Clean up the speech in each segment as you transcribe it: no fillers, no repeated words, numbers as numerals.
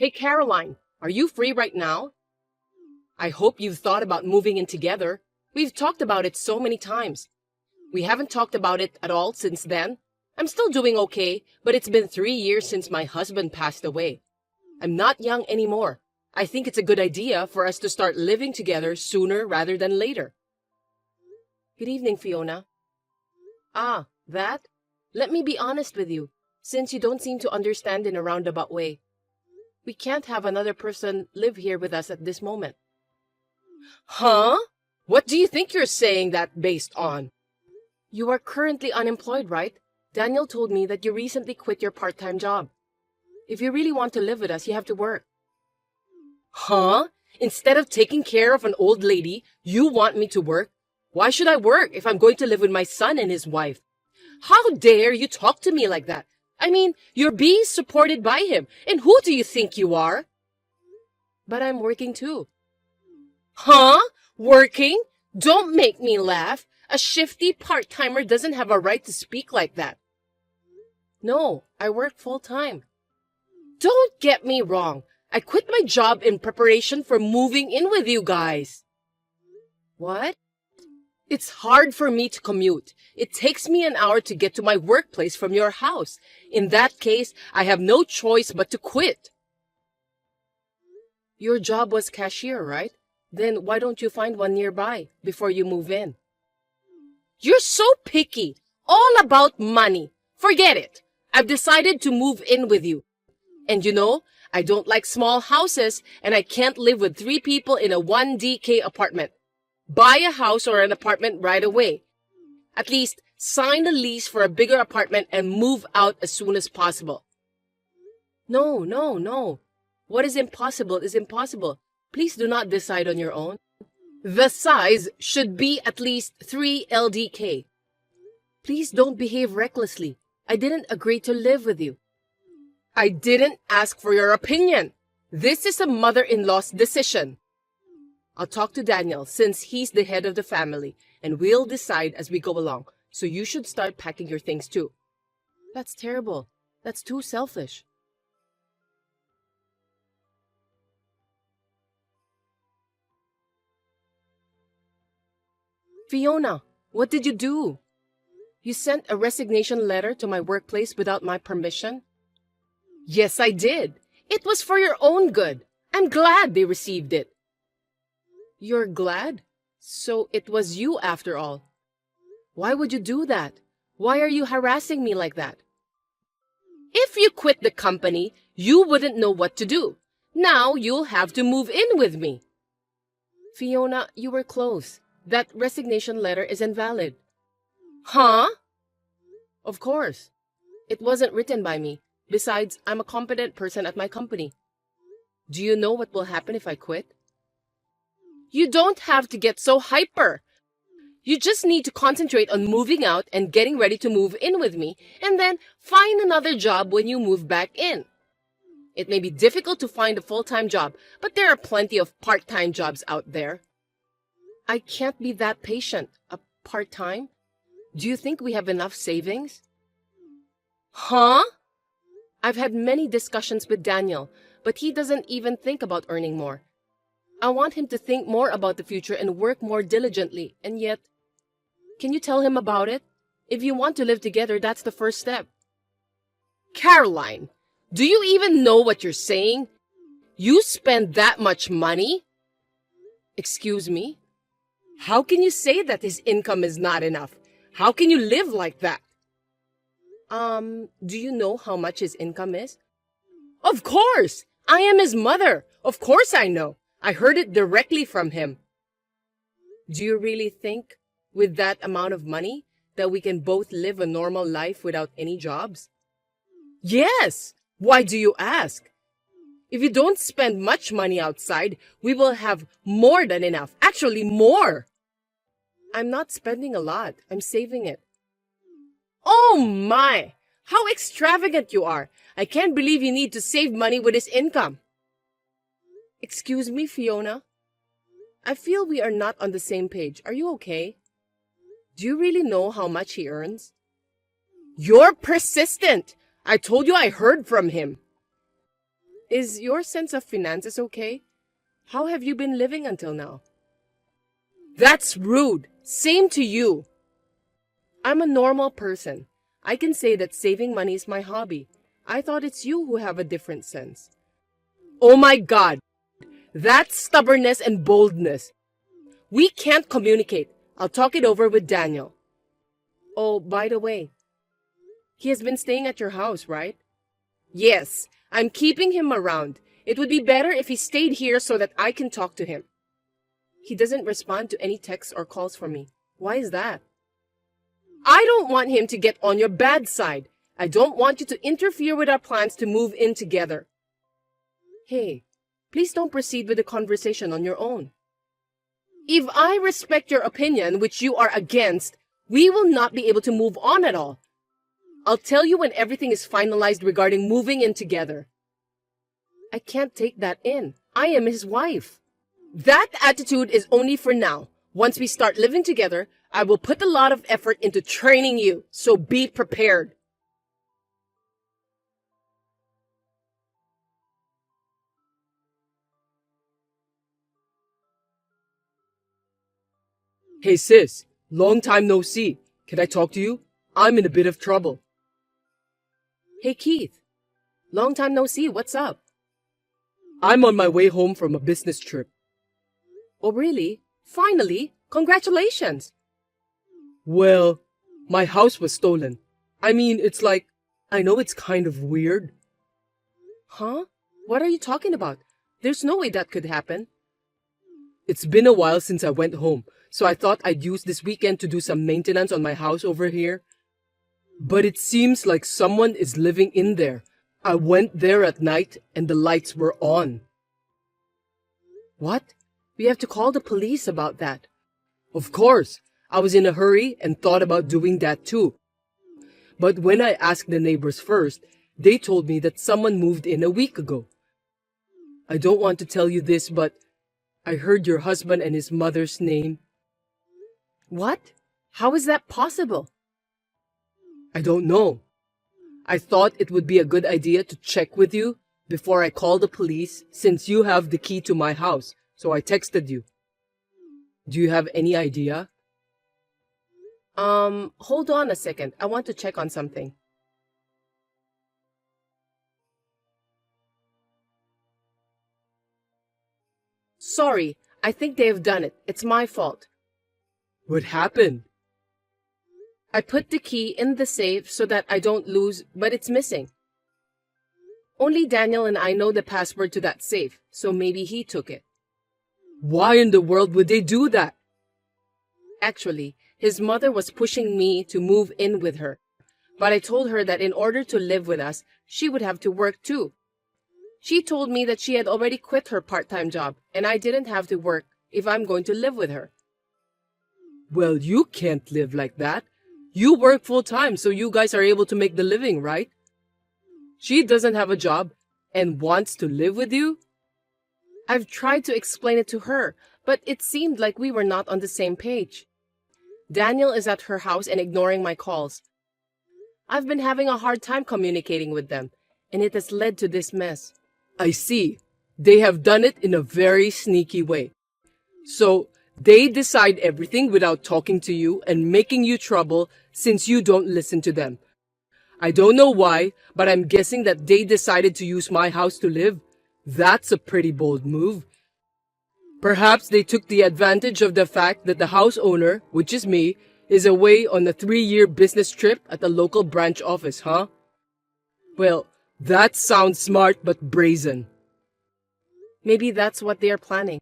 Hey Caroline, are you free right now? I hope you've thought about moving in together. We've talked about it so many times. We haven't talked about it at all since then. I'm still doing okay, but it's been 3 years since my husband passed away. I'm not young anymore. I think it's a good idea for us to start living together sooner rather than later. Good evening, Fiona. Ah, that? Let me be honest with you, since you don't seem to understand in a roundabout way. We can't have another person live here with us at this moment. Huh? What do you think you're saying that based on? You are currently unemployed, right? Daniel told me that you recently quit your part-time job. If you really want to live with us, you have to work. Huh? Instead of taking care of an old lady, you want me to work? Why should I work if I'm going to live with my son and his wife? How dare you talk to me like that? I mean, you're being supported by him, and who do you think you are? But I'm working too. Huh? Working? Don't make me laugh. A shifty part-timer doesn't have a right to speak like that. No, I work full-time. Don't get me wrong. I quit my job in preparation for moving in with you guys. What? It's hard for me to commute. It takes me an hour to get to my workplace from your house. In that case, I have no choice but to quit. Your job was cashier, right? Then why don't you find one nearby before you move in? You're so picky. All about money. Forget it. I've decided to move in with you. And you know, I don't like small houses, and I can't live with 3 people in a 1DK apartment. Buy a house or an apartment right away. At least sign a lease for a bigger apartment and move out as soon as possible. No. What is impossible is impossible. Please do not decide on your own. The size should be at least 3 LDK. Please don't behave recklessly. I didn't agree to live with you. I didn't ask for your opinion. This is a mother-in-law's decision. I'll talk to Daniel since he's the head of the family, and we'll decide as we go along. So you should start packing your things too. That's terrible. That's too selfish. Fiona, what did you do? You sent a resignation letter to my workplace without my permission? Yes, I did. It was for your own good. I'm glad they received it. You're glad? So it was you after all. Why would you do that? Why are you harassing me like that? If you quit the company, you wouldn't know what to do. Now you'll have to move in with me. Fiona, you were close. That resignation letter is invalid. Huh? Of course. It wasn't written by me. Besides, I'm a competent person at my company. Do you know what will happen if I quit? You don't have to get so hyper. You just need to concentrate on moving out and getting ready to move in with me, and then find another job when you move back in. It may be difficult to find a full-time job, but there are plenty of part-time jobs out there. I can't be that patient. A part-time? Do you think we have enough savings? Huh? I've had many discussions with Daniel, but he doesn't even think about earning more. I want him to think more about the future and work more diligently, and yet... Can you tell him about it? If you want to live together, that's the first step. Caroline, do you even know what you're saying? You spend that much money? Excuse me? How can you say that his income is not enough? How can you live like that? Do you know how much his income is? Of course! I am his mother. Of course I know. I heard it directly from him. Do you really think, with that amount of money, that we can both live a normal life without any jobs? Yes! Why do you ask? If you don't spend much money outside, we will have more than enough. Actually, more! I'm not spending a lot. I'm saving it. Oh my! How extravagant you are! I can't believe you need to save money with his income. Excuse me, Fiona. I feel we are not on the same page. Are you okay? Do you really know how much he earns? You're persistent. I told you I heard from him. Is your sense of finances okay? How have you been living until now? That's rude. Same to you. I'm a normal person. I can say that saving money is my hobby. I thought it's you who have a different sense. Oh my God! That's stubbornness and boldness. We can't communicate. I'll talk it over with Daniel. Oh, by the way, he has been staying at your house, right? Yes, I'm keeping him around. It would be better if he stayed here so that I can talk to him. He doesn't respond to any texts or calls from me. Why is that? I don't want him to get on your bad side. I don't want you to interfere with our plans to move in together. Hey, please don't proceed with the conversation on your own. If I respect your opinion, which you are against, we will not be able to move on at all. I'll tell you when everything is finalized regarding moving in together. I can't take that in. I am his wife. That attitude is only for now. Once we start living together, I will put a lot of effort into training you, so be prepared. Hey sis, long time no see. Can I talk to you? I'm in a bit of trouble. Hey Keith, long time no see. What's up? I'm on my way home from a business trip. Oh really? Finally? Congratulations! Well, my house was stolen. I mean, it's like, I know it's kind of weird. Huh? What are you talking about? There's no way that could happen. It's been a while since I went home, so I thought I'd use this weekend to do some maintenance on my house over here. But it seems like someone is living in there. I went there at night and the lights were on. What? We have to call the police about that. Of course. I was in a hurry and thought about doing that too. But when I asked the neighbors first, they told me that someone moved in a week ago. I don't want to tell you this, but I heard your husband and his mother's name. What? How is that possible? I don't know. I thought it would be a good idea to check with you before I call the police since you have the key to my house, so I texted you. Do you have any idea? Hold on a second. I want to check on something. Sorry, I think they have done it. It's my fault. What happened? I put the key in the safe so that I don't lose, but it's missing. Only Daniel and I know the password to that safe, so maybe he took it. Why in the world would they do that? Actually, his mother was pushing me to move in with her, but I told her that in order to live with us, she would have to work too. She told me that she had already quit her part-time job, and I didn't have to work if I'm going to live with her. Well, you can't live like that. You work full-time, so you guys are able to make the living, right? She doesn't have a job and wants to live with you? I've tried to explain it to her, but it seemed like we were not on the same page. Daniel is at her house and ignoring my calls. I've been having a hard time communicating with them, and it has led to this mess. I see. They have done it in a very sneaky way. So, they decide everything without talking to you and making you trouble since you don't listen to them. I don't know why, but I'm guessing that they decided to use my house to live. That's a pretty bold move. Perhaps they took the advantage of the fact that the house owner, which is me, is away on a 3-year business trip at the local branch office, huh? Well, that sounds smart but brazen. Maybe that's what they are planning.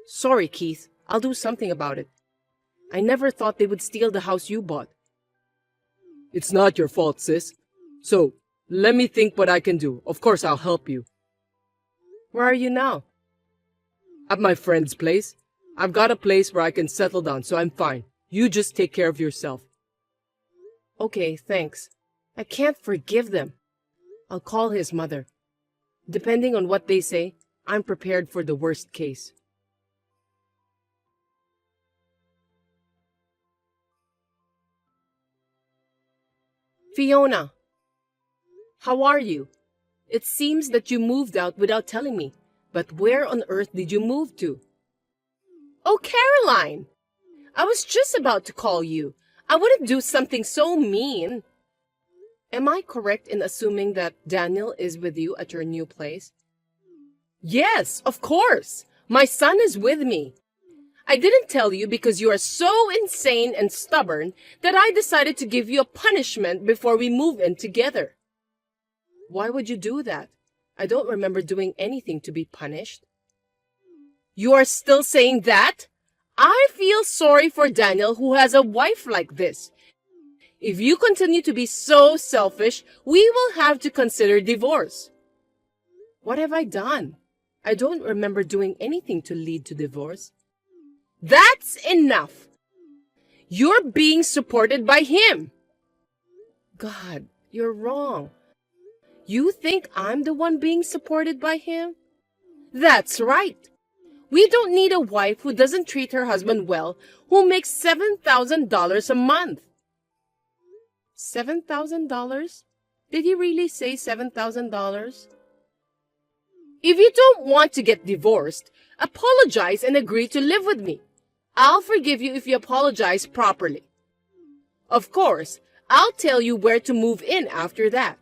Sorry, Keith. I'll do something about it. I never thought they would steal the house you bought. It's not your fault, sis. So, let me think what I can do. Of course, I'll help you. Where are you now? At my friend's place. I've got a place where I can settle down, so I'm fine. You just take care of yourself. Okay, thanks. I can't forgive them. I'll call his mother. Depending on what they say, I'm prepared for the worst case. Fiona, how are you? It seems that you moved out without telling me. But where on earth did you move to? Oh, Caroline! I was just about to call you. I wouldn't do something so mean. Am I correct in assuming that Daniel is with you at your new place? Yes, of course. My son is with me. I didn't tell you because you are so insane and stubborn that I decided to give you a punishment before we move in together. Why would you do that? I don't remember doing anything to be punished. You are still saying that? I feel sorry for Daniel who has a wife like this. If you continue to be so selfish, we will have to consider divorce. What have I done? I don't remember doing anything to lead to divorce. That's enough. You're being supported by him. God, you're wrong. You think I'm the one being supported by him? That's right. We don't need a wife who doesn't treat her husband well, who makes $7,000 a month. $7,000? Did he really say $7,000? If you don't want to get divorced, apologize and agree to live with me. I'll forgive you if you apologize properly. Of course, I'll tell you where to move in after that.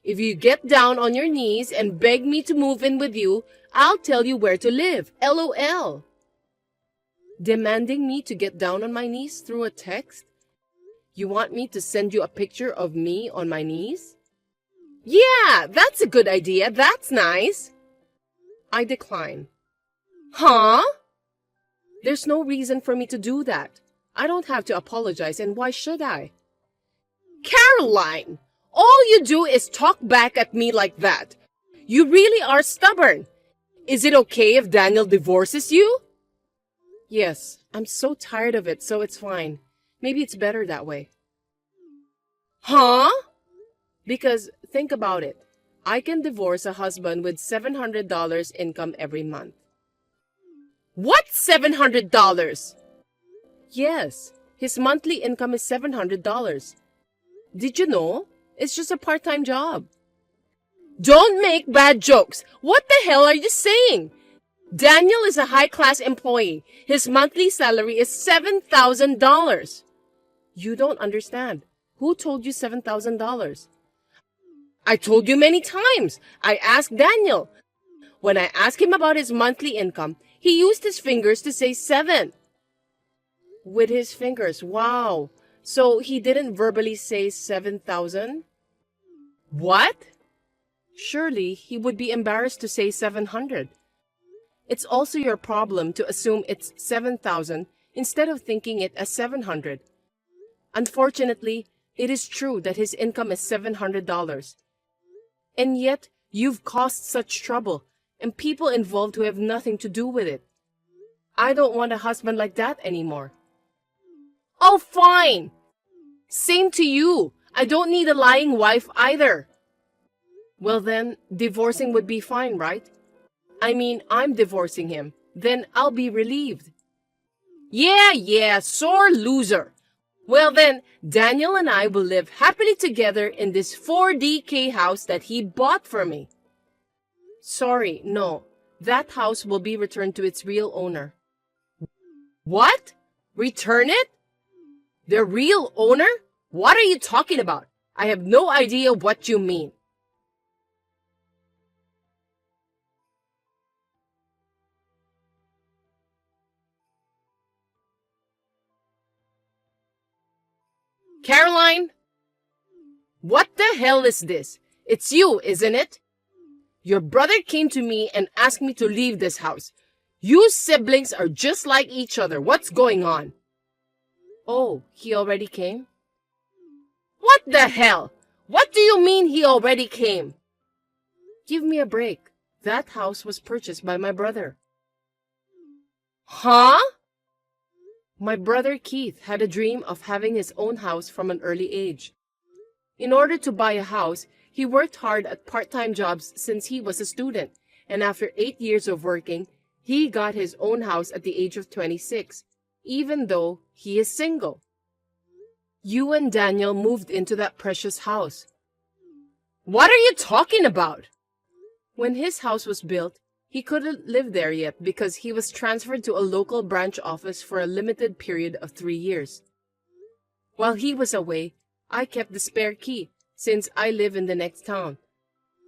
If you get down on your knees and beg me to move in with you, I'll tell you where to live. LOL. Demanding me to get down on my knees through a text? You want me to send you a picture of me on my knees? Yeah, that's a good idea. That's nice. I decline. Huh? There's no reason for me to do that. I don't have to apologize, and why should I? Caroline, all you do is talk back at me like that. You really are stubborn. Is it okay if Daniel divorces you? Yes, I'm so tired of it, so it's fine. Maybe it's better that way. Huh? Because think about it. I can divorce a husband with $700 income every month. What $700? Yes, his monthly income is $700. Did you know? It's just a part-time job. Don't make bad jokes. What the hell are you saying? Daniel is a high-class employee. His monthly salary is $7,000. You don't understand. Who told you $7,000? I told you many times. I asked Daniel. When I asked him about his monthly income, he used his fingers to say 7. With his fingers, wow. So he didn't verbally say 7,000? What? Surely he would be embarrassed to say 700. It's also your problem to assume it's 7,000 instead of thinking it as 700. Unfortunately, it is true that his income is $700. And yet, you've caused such trouble and people involved who have nothing to do with it. I don't want a husband like that anymore. Oh, fine. Same to you. I don't need a lying wife either. Well then, divorcing would be fine, right? I mean, I'm divorcing him. Then I'll be relieved. Yeah, sore loser. Well then, Daniel and I will live happily together in this 4DK house that he bought for me. Sorry, no. That house will be returned to its real owner. What? Return it? The real owner? What are you talking about? I have no idea what you mean. Caroline? What the hell is this? It's you, isn't it? Your brother came to me and asked me to leave this house. You siblings are just like each other. What's going on? Oh, he already came? What the hell? What do you mean he already came? Give me a break. That house was purchased by my brother. Huh? My brother Keith had a dream of having his own house from an early age. In order to buy a house, he worked hard at part-time jobs since he was a student, and after 8 years of working, he got his own house at the age of 26, even though he is single. You and Daniel moved into that precious house. What are you talking about? When his house was built, he couldn't live there yet because he was transferred to a local branch office for a limited period of 3 years. While he was away, I kept the spare key since I live in the next town.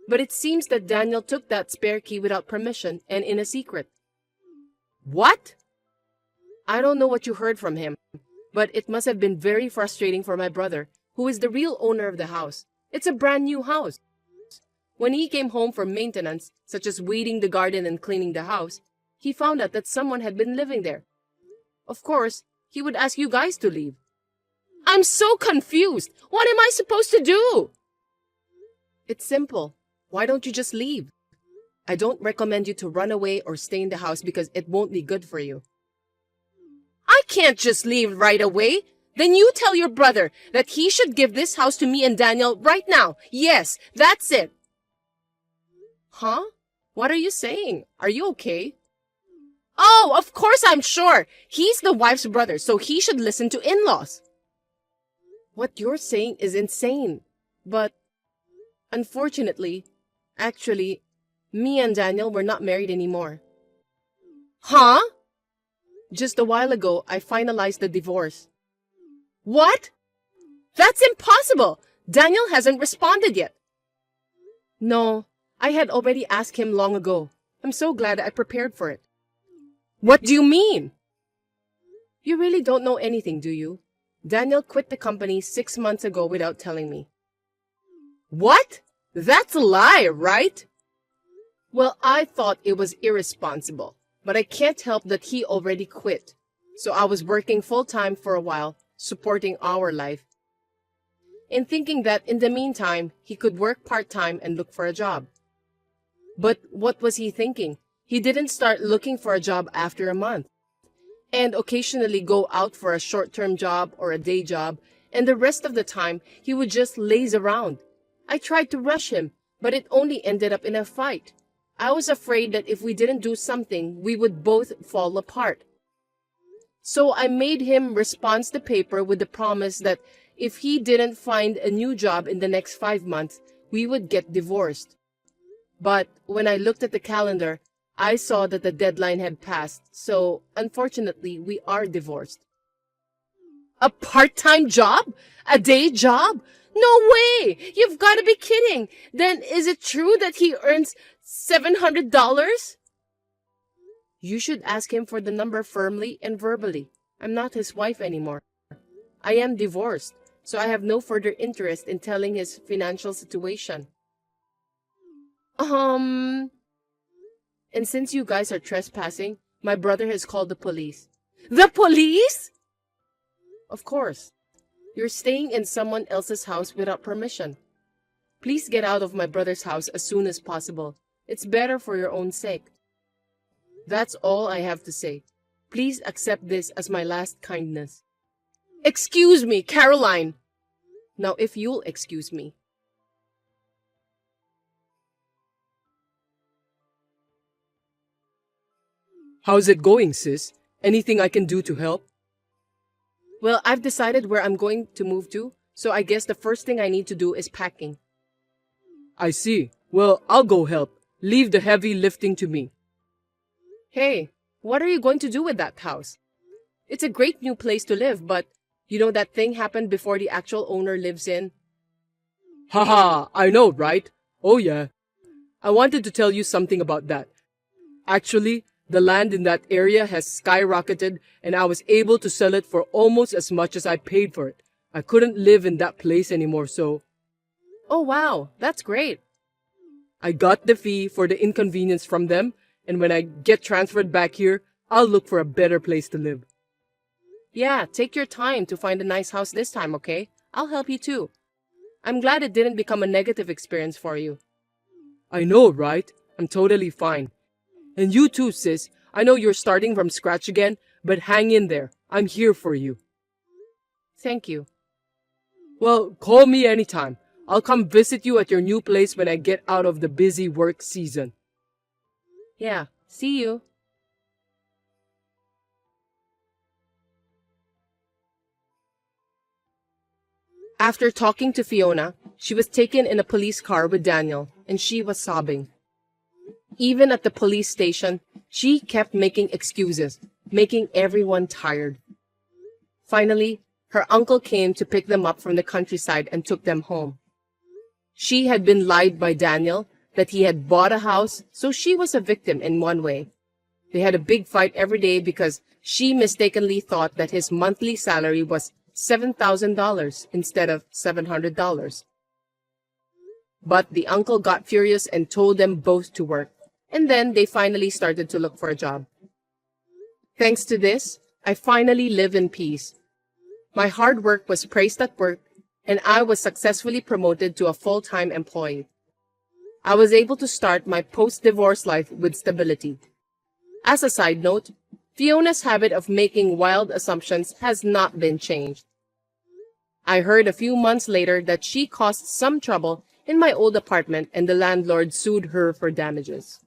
But it seems that Daniel took that spare key without permission and in a secret. What? I don't know what you heard from him, but it must have been very frustrating for my brother, who is the real owner of the house. It's a brand new house. When he came home from maintenance, such as weeding the garden and cleaning the house, he found out that someone had been living there. Of course, he would ask you guys to leave. I'm so confused. What am I supposed to do? It's simple. Why don't you just leave? I don't recommend you to run away or stay in the house because it won't be good for you. I can't just leave right away. Then you tell your brother that he should give this house to me and Daniel right now. Yes, that's it. Huh? What are you saying? Are you okay? Oh, of course I'm sure. He's the wife's brother, so he should listen to in-laws. What you're saying is insane. But, unfortunately, actually, me and Daniel were not married anymore. Huh? Just a while ago, I finalized the divorce. What? That's impossible! Daniel hasn't responded yet. No, I had already asked him long ago. I'm so glad I prepared for it. What do you mean? You really don't know anything, do you? Daniel quit the company 6 months ago without telling me. What? That's a lie, right? Well, I thought it was irresponsible, but I can't help that he already quit. So I was working full-time for a while, supporting our life, and thinking that in the meantime, he could work part-time and look for a job. But what was he thinking? He didn't start looking for a job after a month, and occasionally go out for a short-term job or a day job, and the rest of the time, he would just laze around. I tried to rush him, but it only ended up in a fight. I was afraid that if we didn't do something, we would both fall apart. So I made him respond the paper with the promise that if he didn't find a new job in the next 5 months, we would get divorced. But when I looked at the calendar, I saw that the deadline had passed, so unfortunately, we are divorced. A part-time job? A day job? No way! You've got to be kidding! Then is it true that he earns $700? You should ask him for the number firmly and verbally. I'm not his wife anymore. I am divorced, so I have no further interest in telling his financial situation. And since you guys are trespassing, my brother has called the police. The police? Of course. You're staying in someone else's house without permission. Please get out of my brother's house as soon as possible. It's better for your own sake. That's all I have to say. Please accept this as my last kindness. Excuse me, Caroline! Now if you'll excuse me. How's it going, sis? Anything I can do to help? Well, I've decided where I'm going to move to, so I guess the first thing I need to do is packing. I see. Well, I'll go help. Leave the heavy lifting to me. Hey, what are you going to do with that house? It's a great new place to live, but you know that thing happened before the actual owner lives in? Haha, I know, right? Oh yeah. I wanted to tell you something about that. Actually, the land in that area has skyrocketed and I was able to sell it for almost as much as I paid for it. I couldn't live in that place anymore, so Oh wow, that's great. I got the fee for the inconvenience from them, and when I get transferred back here, I'll look for a better place to live. Yeah, take your time to find a nice house this time, okay? I'll help you too. I'm glad it didn't become a negative experience for you. I know, right? I'm totally fine. And you too, sis. I know you're starting from scratch again, but hang in there. I'm here for you. Thank you. Well, call me anytime. I'll come visit you at your new place when I get out of the busy work season. Yeah, see you. After talking to Fiona, she was taken in a police car with Daniel, and she was sobbing. Even at the police station, she kept making excuses, making everyone tired. Finally, her uncle came to pick them up from the countryside and took them home. She had been lied by Daniel that he had bought a house, so she was a victim in one way. They had a big fight every day because she mistakenly thought that his monthly salary was $7,000 instead of $700. But the uncle got furious and told them both to work, and then they finally started to look for a job. Thanks to this, I finally live in peace. My hard work was praised at work, and I was successfully promoted to a full-time employee. I was able to start my post-divorce life with stability. As a side note, Fiona's habit of making wild assumptions has not been changed. I heard a few months later that she caused some trouble in my old apartment and the landlord sued her for damages.